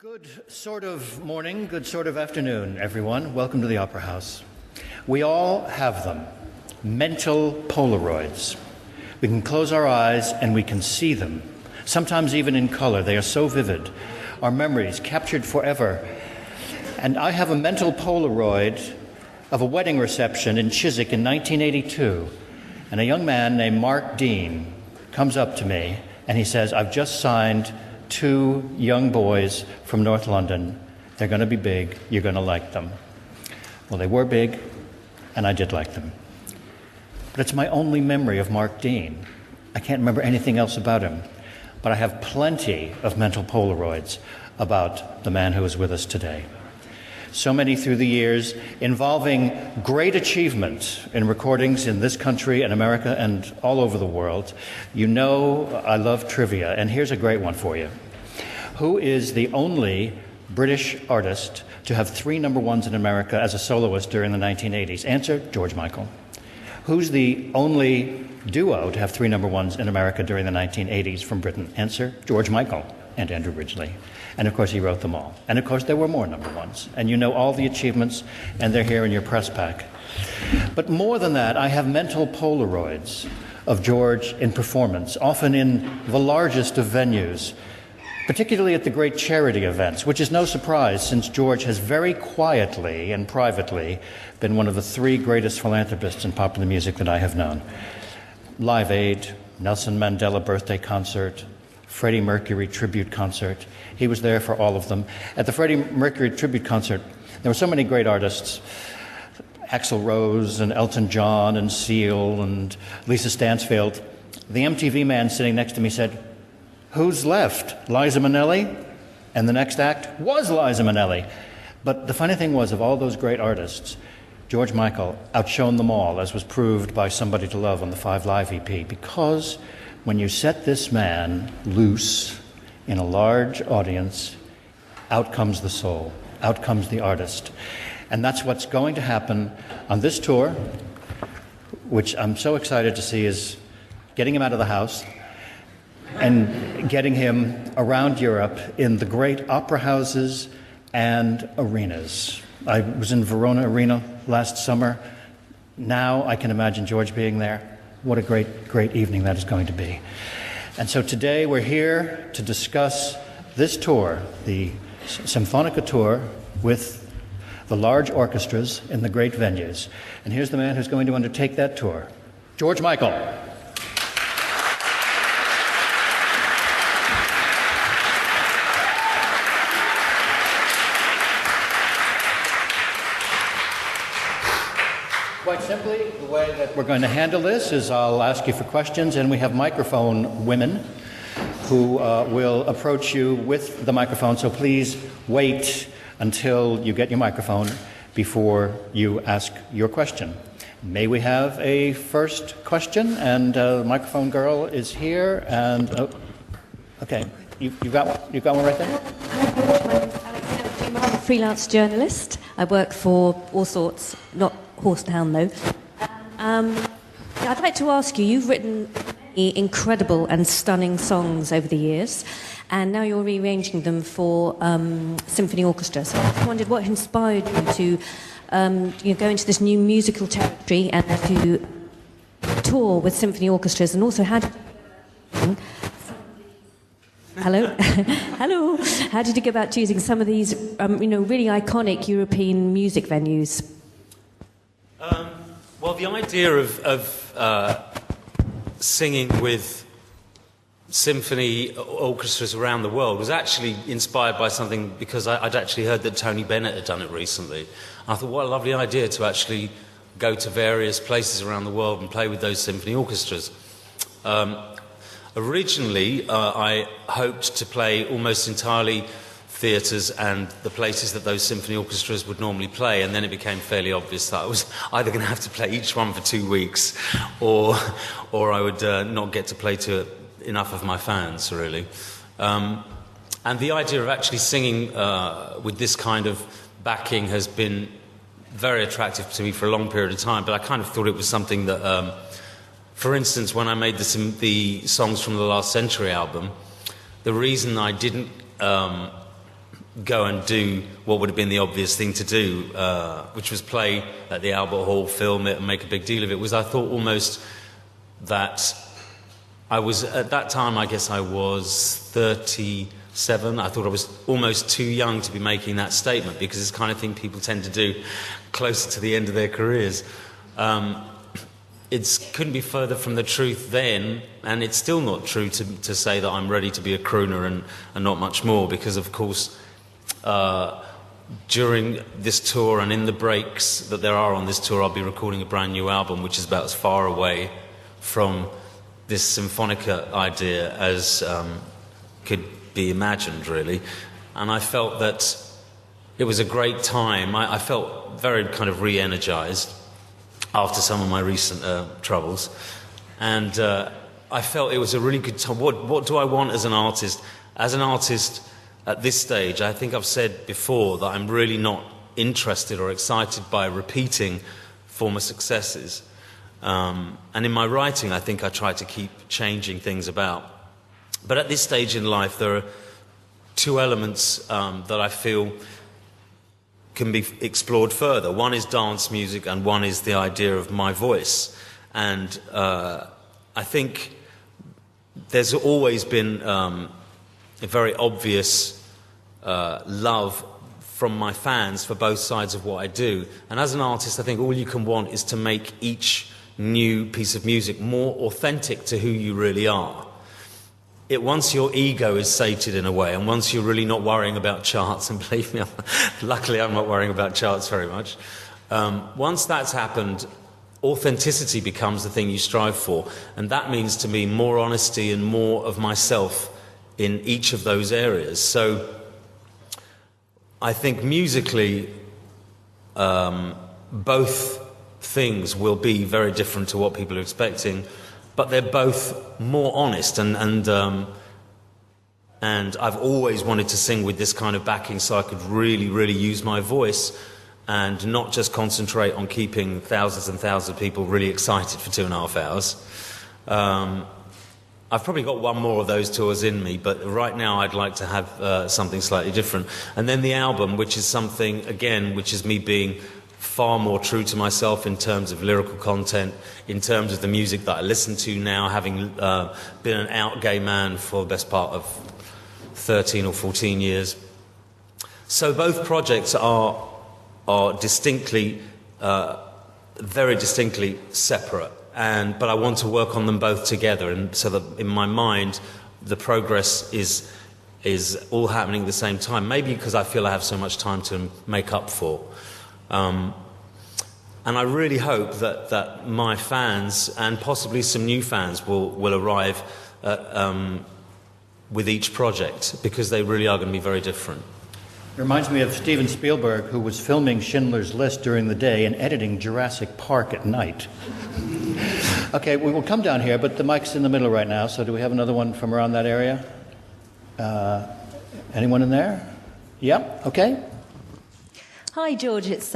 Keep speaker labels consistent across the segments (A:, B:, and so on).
A: Good sort of morning, good sort of afternoon, everyone. Welcome to the Opera House. We all have them, mental Polaroids. We can close our eyes and we can see them, sometimes even in color. They are so vivid. Our memories captured forever. And I have a mental Polaroid of a wedding reception in Chiswick in 1982. And a young man named Mark Dean comes up to me and he says, I've just signed 2 young boys from North London. They're going to be big. You're going to like them. Well, they were big, and I did like them. But it's my only memory of Mark Dean. I can't remember anything else about him. But I have plenty of mental Polaroids about the man who is with us today. So many through the years, involving great achievement in recordings in this country and America and all over the world. You know I love trivia, and here's a great one for you. Who is the only British artist to have 3 number ones in America as a soloist during the 1980s? Answer, George Michael. Who's the only duo to have 3 number ones in America during the 1980s from Britain? Answer, George Michael and Andrew Ridgeley. And of course, he wrote them all. And of course, there were more number ones. And you know all the achievements, and they're here in your press pack. But more than that, I have mental Polaroids of George in performance, often in the largest of venues, particularly at the great charity events, which is no surprise since George has very quietly and privately been one of the 3 greatest philanthropists in popular music that I have known. Live Aid, Nelson Mandela birthday concert, Freddie Mercury tribute concert. He was there for all of them. At the Freddie Mercury tribute concert, there were so many great artists. Axl Rose and Elton John and Seal and Lisa Stansfield. The MTV man sitting next to me said, "Who's left? Liza Minnelli?" And the next act was Liza Minnelli. But the funny thing was, of all those great artists, George Michael outshone them all, as was proved by Somebody to Love on the 5 Live EP, because when you set this man loose in a large audience, out comes the soul, out comes the artist. And that's what's going to happen on this tour, which I'm so excited to see is getting him out of the house and getting him around Europe in the great opera houses and arenas. I was in Verona Arena last summer. Now I can imagine George being there. What a great, great evening that is going to be. And so today we're here to discuss this tour, the Symphonica tour, with the large orchestras in the great venues. And here's the man who's going to undertake that tour, George Michael. Quite simply, the way that we're going to handle this is I'll ask you for questions, and we have microphone women who will approach you with the microphone, so please wait until you get your microphone before you ask your question. May we have a first question? And the microphone girl is here, and okay, you got one? You got one right there?
B: I'm a freelance journalist. I work for all sorts, not Horse and Hound, though. I'd like to ask you, you've written incredible and stunning songs over the years, and now you're rearranging them for symphony orchestra. So I wondered what inspired you to go into this new musical territory and to tour with symphony orchestras, and also how did Hello. How did you go about choosing some of these, really iconic European music venues?
C: Well, the idea of singing with symphony orchestras around the world was actually inspired by something, because I'd actually heard that Tony Bennett had done it recently. I thought, what a lovely idea to actually go to various places around the world and play with those symphony orchestras. Originally, I hoped to play almost entirely theatres and the places that those symphony orchestras would normally play, and then it became fairly obvious that I was either going to have to play each one for 2 weeks, or I would not get to play to enough of my fans, really. And the idea of actually singing with this kind of backing has been very attractive to me for a long period of time, but I kind of thought it was something that, for instance, when I made the songs from the Last Century album, the reason I didn't go and do what would have been the obvious thing to do, which was play at the Albert Hall, film it and make a big deal of it, was I thought almost that I was, at that time, I guess I was 37. I thought I was almost too young to be making that statement, because it's the kind of thing people tend to do closer to the end of their careers. It couldn't be further from the truth then, and it's still not true to say that I'm ready to be a crooner and not much more, because of course during this tour and in the breaks that there are on this tour, I'll be recording a brand new album, which is about as far away from this Symphonica idea as could be imagined, really. And I felt that it was a great time. I felt very kind of re-energized after some of my recent troubles. And I felt it was a really good time. What do I want as an artist? As an artist at this stage, I think I've said before that I'm really not interested or excited by repeating former successes. And in my writing, I think I try to keep changing things about. But at this stage in life, there are two elements that I feel can be explored further. One is dance music, and one is the idea of my voice. And I think there's always been a very obvious love from my fans for both sides of what I do. And as an artist, I think all you can want is to make each new piece of music more authentic to who you really are. Once your ego is sated in a way, and once you're really not worrying about charts, and believe me, luckily I'm not worrying about charts very much, once that's happened, authenticity becomes the thing you strive for. And that means to me more honesty and more of myself in each of those areas. So I think musically, both things will be very different to what people are expecting, but they're both more honest, and I've always wanted to sing with this kind of backing so I could really, really use my voice and not just concentrate on keeping thousands and thousands of people really excited for 2.5 hours. I've probably got one more of those tours in me, but right now I'd like to have something slightly different. And then the album, which is something, again, which is me being far more true to myself in terms of lyrical content, in terms of the music that I listen to now, having been an out gay man for the best part of 13 or 14 years. So both projects are distinctly, very distinctly separate, but I want to work on them both together, and so that in my mind the progress is all happening at the same time, maybe because I feel I have so much time to make up for. And I really hope that my fans, and possibly some new fans, will arrive with each project, because they really are going to be very different.
A: It reminds me of Steven Spielberg, who was filming Schindler's List during the day and editing Jurassic Park at night. Okay, we will come down here, but the mic's in the middle right now, so do we have another one from around that area? Anyone in there? Yeah, okay.
D: Hi, George. It's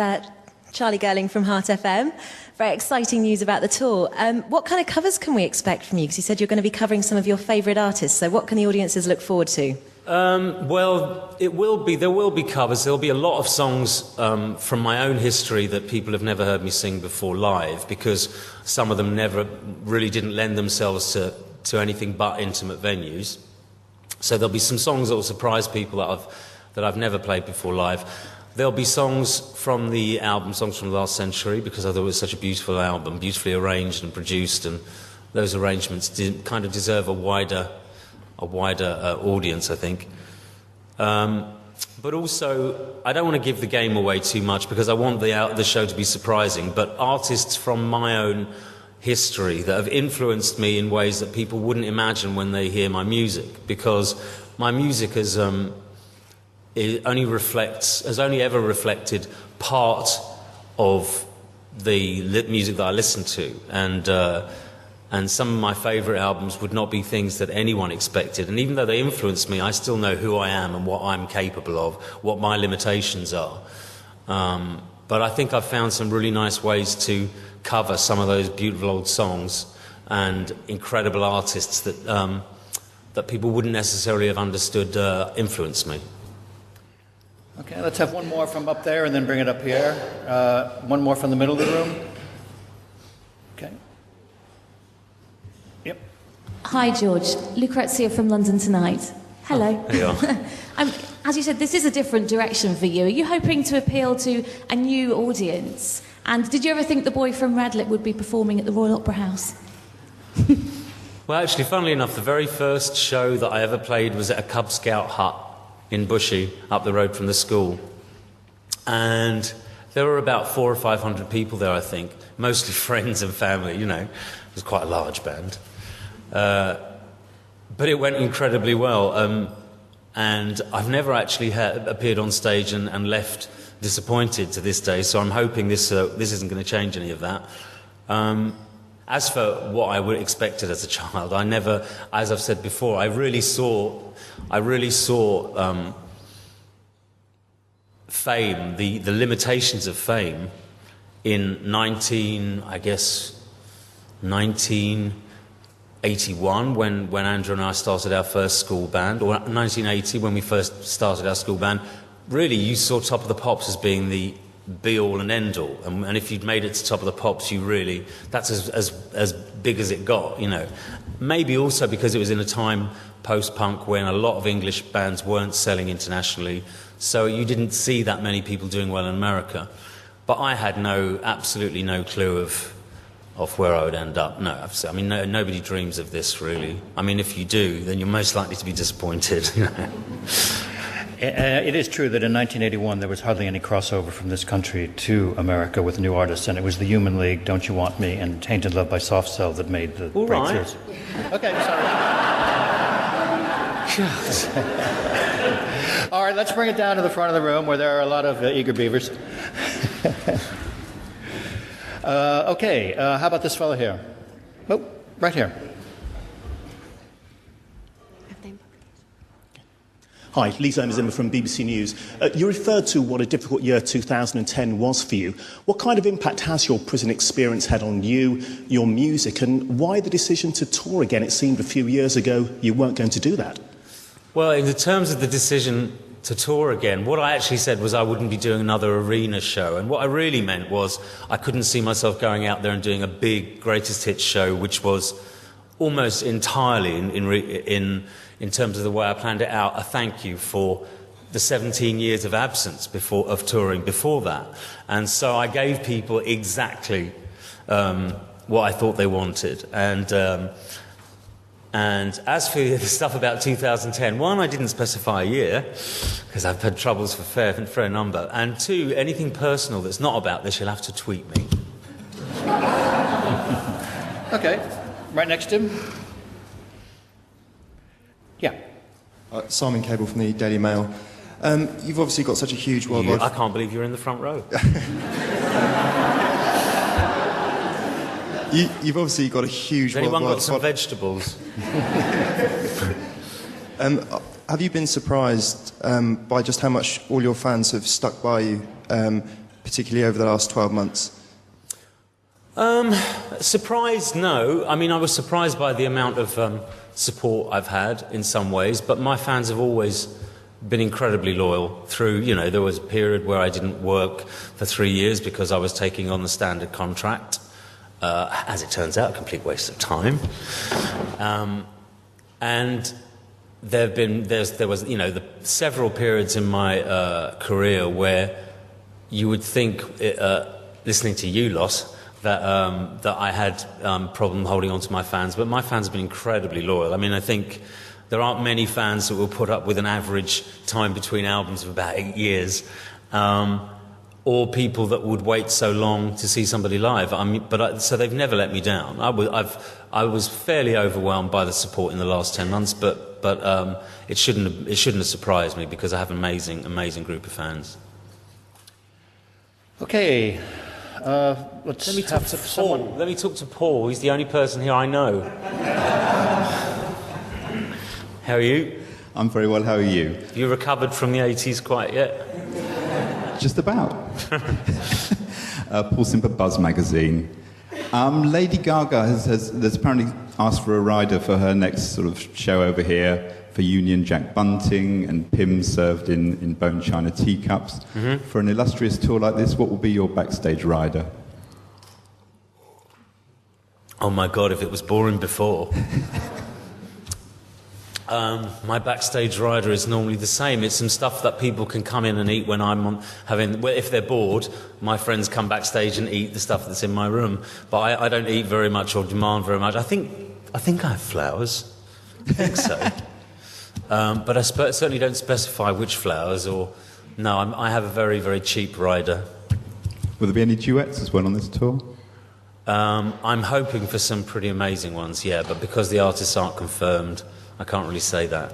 D: Charlie Gerling from Heart FM. Very exciting news about the tour. What kind of covers can we expect from you? Because you said you're going to be covering some of your favourite artists. So what can the audiences look forward to?
C: Well, there will be covers. There'll be a lot of songs from my own history that people have never heard me sing before live, because some of them never really didn't lend themselves to anything but intimate venues. So there'll be some songs that will surprise people that I've never played before live. There'll be songs from the album, songs from the last century, because I thought it was such a beautiful album, beautifully arranged and produced, and those arrangements kind of deserve a wider audience, I think. But also, I don't want to give the game away too much, because I want the show to be surprising, but artists from my own history that have influenced me in ways that people wouldn't imagine when they hear my music, because my music has only ever reflected part of the music that I listen to, and some of my favourite albums would not be things that anyone expected. And even though they influenced me, I still know who I am and what I'm capable of, what my limitations are. But I think I've found some really nice ways to cover some of those beautiful old songs and incredible artists that people wouldn't necessarily have understood influenced me.
A: Okay, let's have one more from up there and then bring it up here. One more from the middle of the room. Okay. Yep.
E: Hi, George. Lucrezia from London Tonight. Hello.
C: There you are.
E: As you said, this is a different direction for you. Are you hoping to appeal to a new audience? And did you ever think the boy from Radlett would be performing at the Royal Opera House?
C: Well, actually, funnily enough, the very first show that I ever played was at a Cub Scout hut in Bushey, up the road from the school. And there were about 400 or 500 people there, I think, mostly friends and family, you know. It was quite a large band. But it went incredibly well. And I've never actually appeared on stage and left disappointed to this day, so I'm hoping this isn't going to change any of that. As for what I would expected as a child, I never, as I've said before, I really saw fame, the limitations of fame in 1981 when Andrew and I started our first school band, or 1980 when we first started our school band. Really, you saw Top of the Pops as being the be-all and end-all. And if you'd made it to Top of the Pops, that's as big as it got, you know. Maybe also because it was in a time post-punk when a lot of English bands weren't selling internationally, so you didn't see that many people doing well in America. But I had absolutely no clue of where I would end up. No, I mean, nobody dreams of this, really. I mean, if you do, then you're most likely to be disappointed, you know.
A: It is true that in 1981 there was hardly any crossover from this country to America with new artists, and it was the Human League, Don't You Want Me, and Tainted Love by Soft Cell that made the
C: All right.
A: breakthroughs. Okay, sorry. All right, let's bring it down to the front of the room where there are a lot of eager beavers. Okay, how about this fellow here? Oh, right here.
F: Hi, Lisa Zimmer from BBC News. You referred to what a difficult year 2010 was for you. What kind of impact has your prison experience had on you, your music, and why the decision to tour again? It seemed a few years ago you weren't going to do that.
C: Well, in the terms of the decision to tour again, what I actually said was I wouldn't be doing another arena show. And what I really meant was I couldn't see myself going out there and doing a big greatest hits show, which was almost entirely, in terms of the way I planned it out, a thank you for the 17 years of absence of touring before that. And so I gave people exactly what I thought they wanted. And as for the stuff about 2010, one, I didn't specify a year, because I've had troubles for a fair number. And two, anything personal that's not about this, you'll have to tweet me.
A: Okay, right next to him. Yeah.
G: Simon Cable from the Daily Mail. You've obviously got such a huge worldwide...
C: I can't believe you're in the front row.
G: You've obviously got a huge
C: Has anyone
G: worldwide...
C: got some vegetables?
G: Have you been surprised by just how much all your fans have stuck by you, particularly over the last 12 months?
C: Surprised, no. I mean, I was surprised by the amount of support I've had in some ways, but my fans have always been incredibly loyal through, you know, there was a period where I didn't work for 3 years because I was taking on the standard contract. As it turns out, a complete waste of time. And there was, you know, several periods in my career where you would think, listening to you, Los, that I had problem holding on to my fans, but my fans have been incredibly loyal. I mean, I think there aren't many fans that will put up with an average time between albums of about 8 years. Or people that would wait so long to see somebody live. I mean, so they've never let me down. I was fairly overwhelmed by the support in the last 10 months, but it shouldn't have surprised me because I have an amazing group of fans.
A: Okay,
C: Let me talk to Paul. Let me talk to Paul. He's the only person here I know. How are you?
H: I'm very well. How are you?
C: You recovered from the 80s quite yet?
H: Just about. Paul Simper Buzz magazine. Lady Gaga has apparently asked for a rider for her next sort of show over here for Union Jack Bunting and Pimm's served in bone china teacups. For an illustrious tour like this, what will be your backstage rider?
C: Oh my God, if it was boring before. My backstage rider is normally the same. It's some stuff that people can come in and eat when I'm if they're bored, my friends come backstage and eat the stuff that's in my room. But I don't eat very much or demand very much. I think I have flowers. I think so. But I certainly don't specify which flowers or... No, I have a very, very cheap rider.
H: Will there be any duets as well on this tour?
C: I'm hoping for some pretty amazing ones, yeah, but because the artists aren't confirmed, I can't really say that.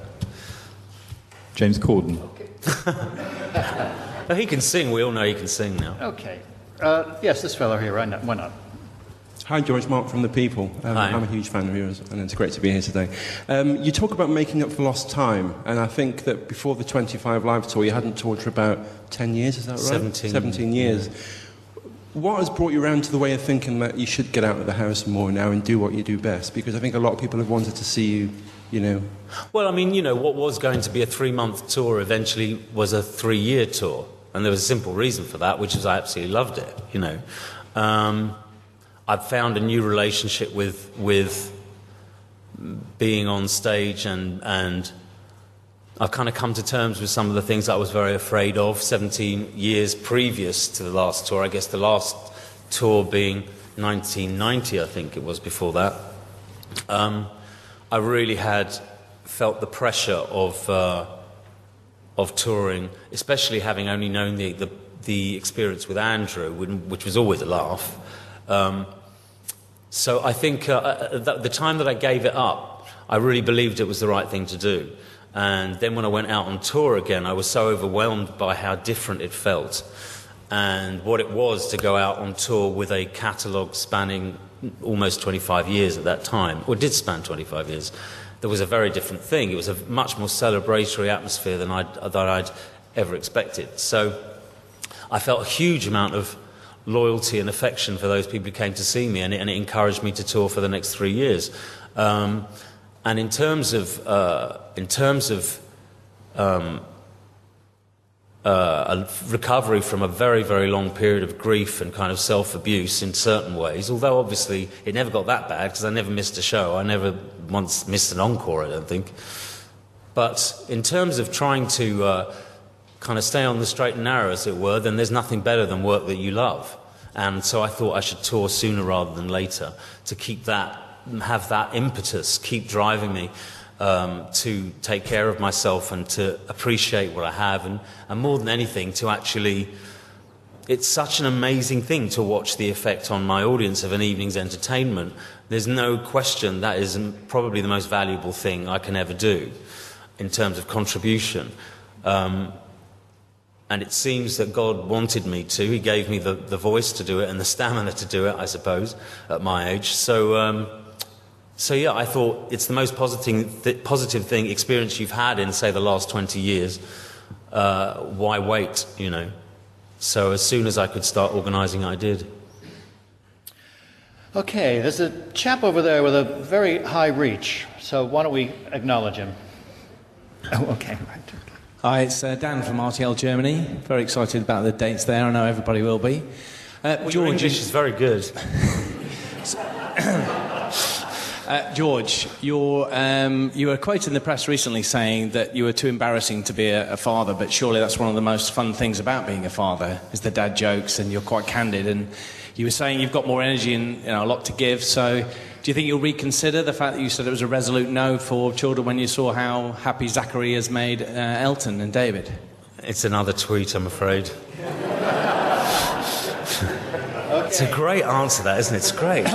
H: James Corden.
C: No, he can sing. We all know he can sing now.
A: Okay. Yes, this fellow here, why not?
I: Hi, George. Mark from The People.
C: Hi.
I: I'm a huge fan of yours, and it's great to be here today. You talk about making up for lost time, and I think that before the 25 Live tour, you hadn't toured for about 10 years, is that right? 17 years. What has brought you around to the way of thinking that you should get out of the house more now and do what you do best? Because I think a lot of people have wanted to see you, you know...
C: Well, I mean, you know, what was going to be a 3-month tour eventually was a 3-year tour. And there was a simple reason for that, which is I absolutely loved it, you know. I've found a new relationship with being on stage, and I've kind of come to terms with some of the things I was very afraid of 17 years previous to the last tour. I guess the last tour being 1990, I think it was before that. I really had felt the pressure of touring, especially having only known the experience with Andrew, which was always a laugh. So I think the time that I gave it up, I really believed it was the right thing to do. And then when I went out on tour again, I was so overwhelmed by how different it felt and what it was to go out on tour with a catalogue spanning almost 25 years at that time, or it did span 25 years. There was a very different thing. It was a much more celebratory atmosphere than I'd ever expected. So I felt a huge amount of loyalty and affection for those people who came to see me, and it encouraged me to tour for the next 3 years. And in terms of a recovery from a very, very long period of grief and kind of self-abuse in certain ways, although obviously it never got that bad because I never missed a show. I never once missed an encore, I don't think. But in terms of trying to kind of stay on the straight and narrow, as it were, then there's nothing better than work that you love. And so I thought I should tour sooner rather than later to keep that, have that impetus, keep driving me to take care of myself and to appreciate what I have, and more than anything to actually... It's such an amazing thing to watch the effect on my audience of an evening's entertainment. There's no question that is probably the most valuable thing I can ever do in terms of contribution. And it seems that God wanted me to. He gave me the voice to do it and the stamina to do it, I suppose, at my age. So yeah, I thought it's the most positive experience you've had in, say, the last 20 years. Why wait, you know? So as soon as I could start organising, I did.
A: Okay, there's a chap over there with a very high reach, so why don't we acknowledge him? Oh, okay, right.
J: Hi, it's Dan from RTL Germany. Very excited about the dates there. I know everybody will be.
C: George, your English is very good.
J: George, you were quoted in the press recently saying that you were too embarrassing to be a father, but surely that's one of the most fun things about being a father, is the dad jokes, and you're quite candid. And you were saying you've got more energy and a lot to give, so... Do you think you'll reconsider the fact that you said it was a resolute no for children when you saw how happy Zachary has made Elton and David?
C: It's another tweet, I'm afraid. It's a great answer, that, isn't it? It's great.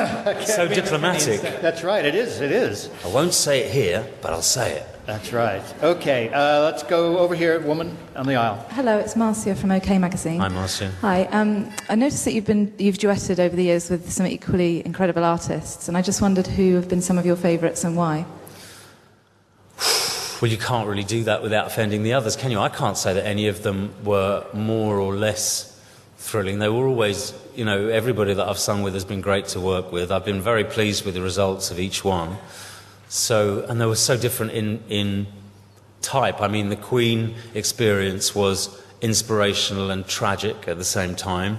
C: So diplomatic.
A: That's right, it is.
C: I won't say it here, but I'll say it.
A: That's right. Okay, let's go over here, woman on the aisle.
K: Hello, it's Marcia from OK Magazine.
C: Hi, Marcia.
K: Hi. I noticed that you've duetted over the years with some equally incredible artists, and I just wondered who have been some of your favourites and why.
C: Well, you can't really do that without offending the others, can you? I can't say that any of them were more or less thrilling. They were always, everybody that I've sung with has been great to work with. I've been very pleased with the results of each one. So, and they were so different in type. I mean, the Queen experience was inspirational and tragic at the same time,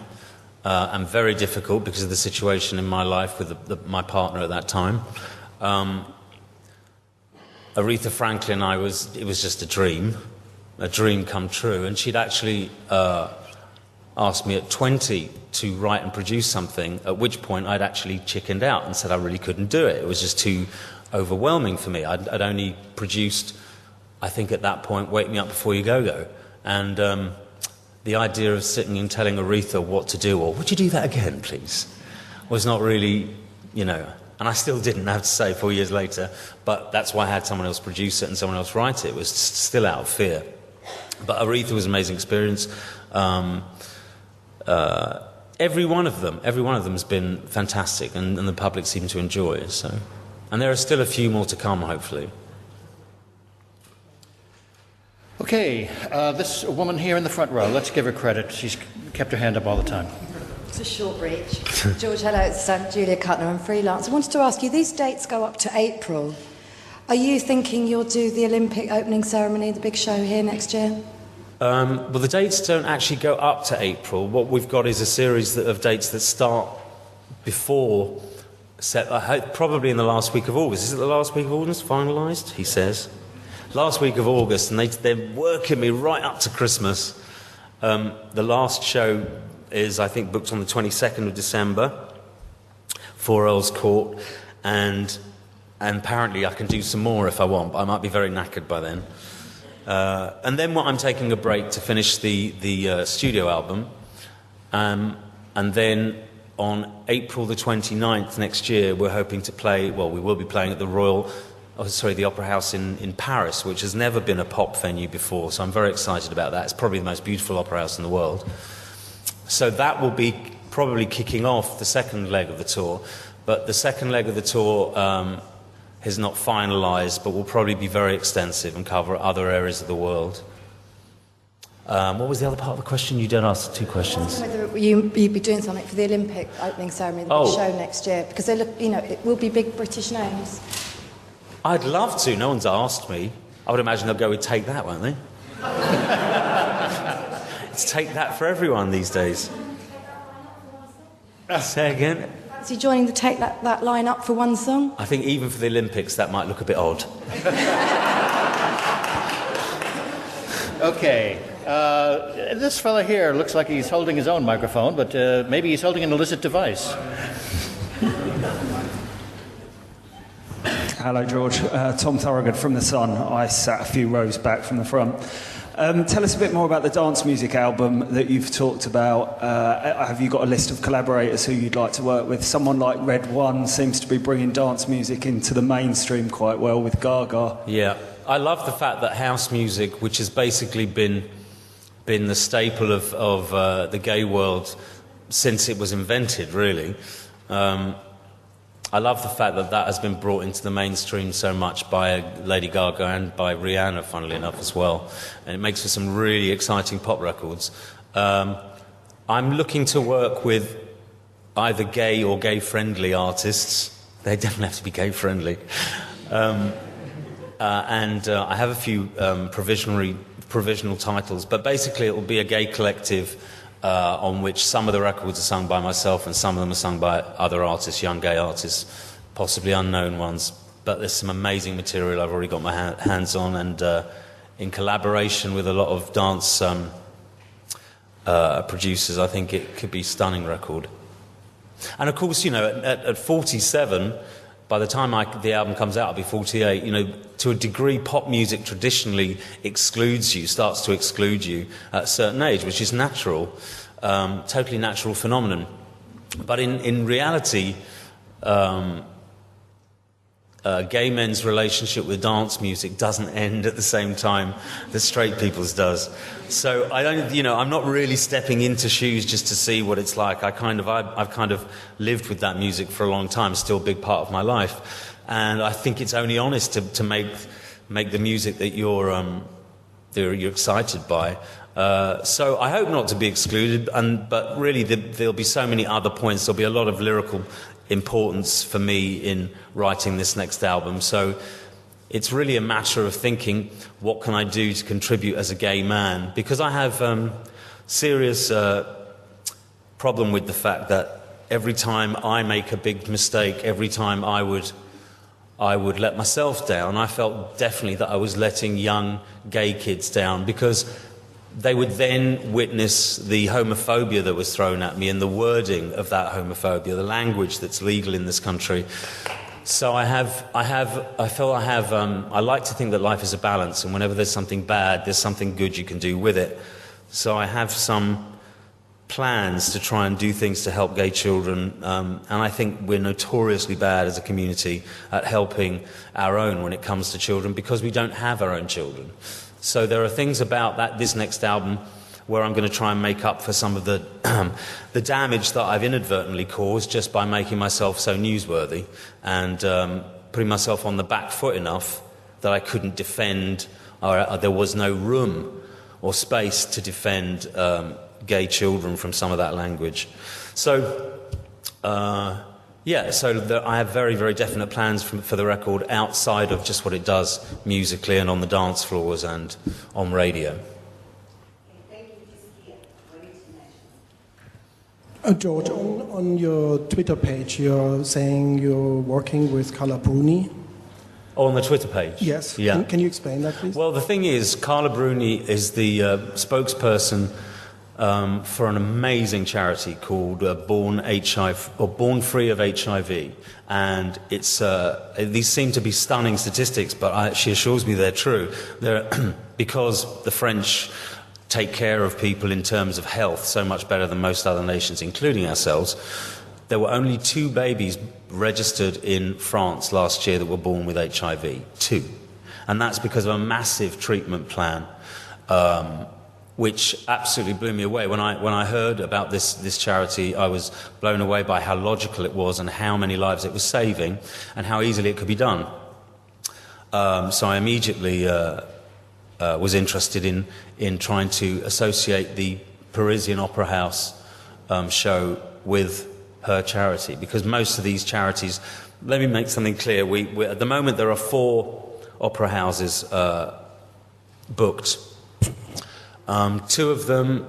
C: and very difficult because of the situation in my life with my partner at that time. Aretha Franklin, it was just a dream come true, and she'd actually asked me at 20 to write and produce something, at which point I'd actually chickened out and said I really couldn't do it. It was just too overwhelming for me. I'd only produced, I think at that point, Wake Me Up Before You Go. And the idea of sitting and telling Aretha what to do, or would you do that again, please, was not really, and I still didn't have to say 4 years later, but that's why I had someone else produce it and someone else write it. It was still out of fear. But Aretha was an amazing experience. Every one of them has been fantastic, and the public seem to enjoy it. So, and there are still a few more to come, hopefully.
A: Okay, this woman here in the front row, let's give her credit. She's kept her hand up all the time.
L: It's a short reach. George, hello, it's Julia Cutner. I'm freelance. I wanted to ask you, these dates go up to April. Are you thinking you'll do the Olympic opening ceremony, the big show here next year?
C: Well, the dates don't actually go up to April. What we've got is a series of dates that start before, probably in the last week of August. Is it the last week of August, finalised, he says? Last week of August, and they're working me right up to Christmas. The last show is, I think, booked on the 22nd of December, 4 Earls Court, and apparently I can do some more if I want, but I might be very knackered by then. And then I'm taking a break to finish the studio album, and then on April the 29th next year we're hoping to play, we will be playing at the Opera House in Paris, which has never been a pop venue before, so I'm very excited about that. It's probably the most beautiful opera house in the world. So that will be probably kicking off the second leg of the tour, but the second leg of the tour is not finalised, but will probably be very extensive and cover other areas of the world. What was the other part of the question? You did ask two questions.
L: Whether you'd be doing something for the Olympic opening ceremony, the big show next year, because it will be big British names.
C: I'd love to. No one's asked me. I would imagine they'll go with Take That, won't they? It's Take That for everyone these days. Say again?
L: Is he joining the Take That line up for one song?
C: I think even for the Olympics that might look a bit odd.
A: Okay. This fella here looks like he's holding his own microphone, but maybe he's holding an illicit device.
M: Hello, George. Tom Thorogood from The Sun. I sat a few rows back from the front. Tell us a bit more about the dance music album that you've talked about. Have you got a list of collaborators who you'd like to work with? Someone like Red One seems to be bringing dance music into the mainstream quite well with Gaga.
C: Yeah, I love the fact that house music, which has basically been the staple of the gay world since it was invented, really. I love the fact that has been brought into the mainstream so much by Lady Gaga and by Rihanna, funnily enough, as well. And it makes for some really exciting pop records. I'm looking to work with either gay or gay-friendly artists. They definitely have to be gay-friendly. And I have a few provisional titles, but basically it will be a gay collective on which some of the records are sung by myself and some of them are sung by other artists, young gay artists, possibly unknown ones. But there's some amazing material I've already got my hands on, and in collaboration with a lot of dance producers, I think it could be a stunning record. And of course, at 47, by the time the album comes out, I'll be 48, to a degree pop music traditionally starts to exclude you at a certain age, which is natural, totally natural phenomenon. But in reality, gay men's relationship with dance music doesn't end at the same time that straight people's does. So I'm not really stepping into shoes just to see what it's like. I've kind of lived with that music for a long time, still a big part of my life. And I think it's only honest to make the music that you're excited by. So I hope not to be excluded, but really there'll be so many other points. There'll be a lot of lyrical importance for me in writing this next album. So it's really a matter of thinking, what can I do to contribute as a gay man? Because I have serious problem with the fact that every time I make a big mistake, every time I would let myself down, I felt definitely that I was letting young gay kids down, because they would then witness the homophobia that was thrown at me and the wording of that homophobia, the language that's legal in this country. So I like to think that life is a balance, and whenever there's something bad, there's something good you can do with it. So I have some plans to try and do things to help gay children, and I think we're notoriously bad as a community at helping our own when it comes to children, because we don't have our own children. So there are things about this next album where I'm going to try and make up for some of the the damage that I've inadvertently caused just by making myself so newsworthy and putting myself on the back foot enough that I couldn't defend, or there was no room or space to defend gay children from some of that language. So, I have very, very definite plans for the record outside of just what it does musically and on the dance floors and on radio.
N: George, on your Twitter page, you're saying you're working with Carla Bruni.
C: Oh, on the Twitter page?
N: Yes.
C: Yeah.
N: Can you explain that, please?
C: Well, the thing is, Carla Bruni is the spokesperson for an amazing charity called Born Free of HIV, and it's these seem to be stunning statistics, but she assures me they're true. Because the French take care of people in terms of health so much better than most other nations, including ourselves. There were only 2 babies registered in France last year that were born with HIV. 2, and that's because of a massive treatment plan. Which absolutely blew me away. When I heard about this charity, I was blown away by how logical it was and how many lives it was saving and how easily it could be done. So I immediately was interested in trying to associate the Parisian Opera House show with her charity, because most of these charities, let me make something clear, we at the moment there are 4 opera houses booked. 2 of them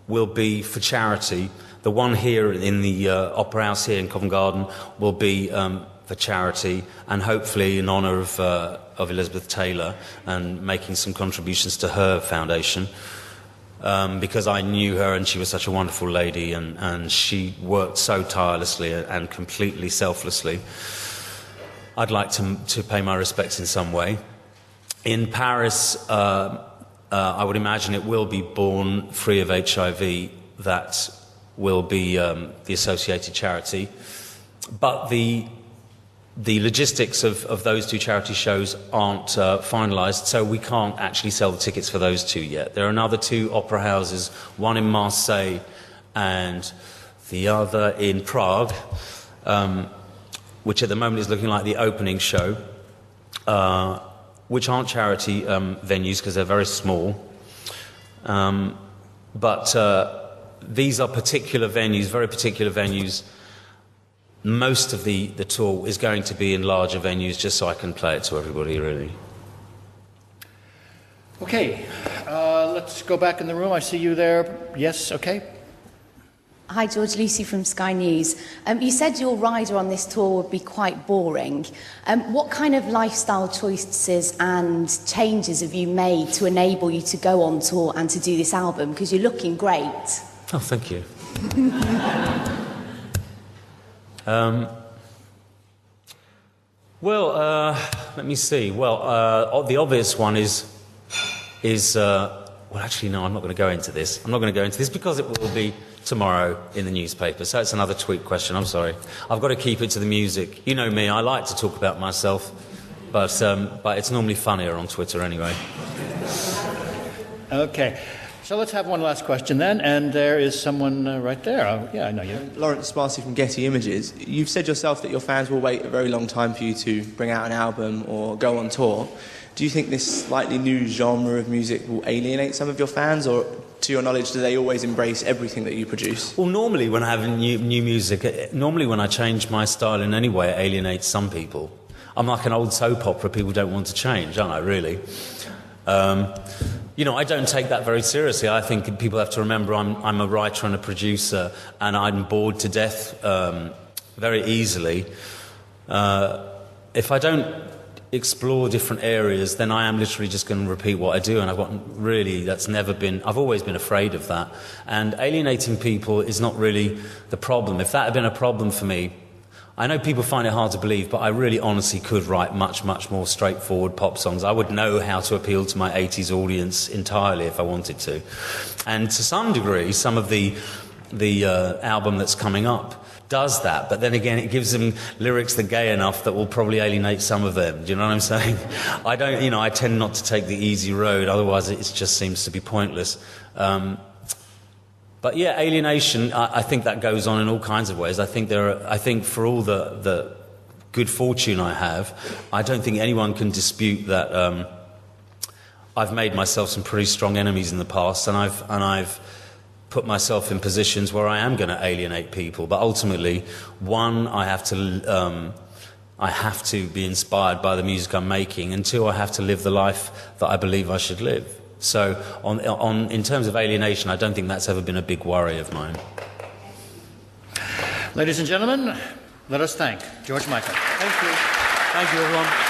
C: will be for charity. The one here in the Opera House here in Covent Garden will be for charity, and hopefully in honour of Elizabeth Taylor and making some contributions to her foundation, because I knew her and she was such a wonderful lady, and she worked so tirelessly and completely selflessly. I'd like to pay my respects in some way. In Paris, I would imagine it will be Born Free of HIV that will be the associated charity. But the logistics of those 2 charity shows aren't finalised, so we can't actually sell the tickets for those 2 yet. There are another 2 opera houses, one in Marseille and the other in Prague, which at the moment is looking like the opening show. Which aren't charity venues because they're very small. But these are particular venues, very particular venues. Most of the tour is going to be in larger venues just so I can play it to everybody, really.
A: Okay, let's go back in the room. I see you there. Yes, okay.
O: Hi, George. Lucy from Sky News. You said your rider on this tour would be quite boring. What kind of lifestyle choices and changes have you made to enable you to go on tour and to do this album? Because you're looking great.
C: Oh, thank you. Let me see. The obvious one is well, actually, no, I'm not going to go into this. I'm not going to go into this because it will be tomorrow in the newspaper. So it's another tweet question. I'm sorry. I've got to keep it to the music. You know me. I like to talk about myself, but it's normally funnier on Twitter anyway.
A: Okay. So let's have one last question then, and there is someone right there. Yeah, I know you.
P: Lawrence Sparcy from Getty Images. You've said yourself that your fans will wait a very long time for you to bring out an album or go on tour. Do you think this slightly new genre of music will alienate some of your fans, or, to your knowledge, do they always embrace everything that you produce?
C: Well, normally when I have new music, normally when I change my style in any way, it alienates some people. I'm like an old soap opera people don't want to change, aren't I, really? You know, I don't take that very seriously. I think people have to remember I'm a writer and a producer, and I'm bored to death very easily. If I don't explore different areas, then I am literally just going to repeat what I do, and I've always been afraid of that. And alienating people is not really the problem. If that had been a problem for me, I know people find it hard to believe, but I really honestly could write much, much more straightforward pop songs. I would know how to appeal to my 80s audience entirely if I wanted to. And to some degree, some of the album that's coming up does that, but then again it gives them lyrics that are gay enough that will probably alienate some of them. Do you know what I'm saying? I tend not to take the easy road, otherwise it just seems to be pointless. But yeah, alienation, I think that goes on in all kinds of ways. I think for all the good fortune I have, I don't think anyone can dispute that I've made myself some pretty strong enemies in the past, and I've put myself in positions where I am going to alienate people. But ultimately, one, I have to be inspired by the music I'm making, and two, I have to live the life that I believe I should live. So in terms of alienation, I don't think that's ever been a big worry of mine.
A: Ladies and gentlemen, let us thank George Michael.
C: Thank you. Thank you, everyone.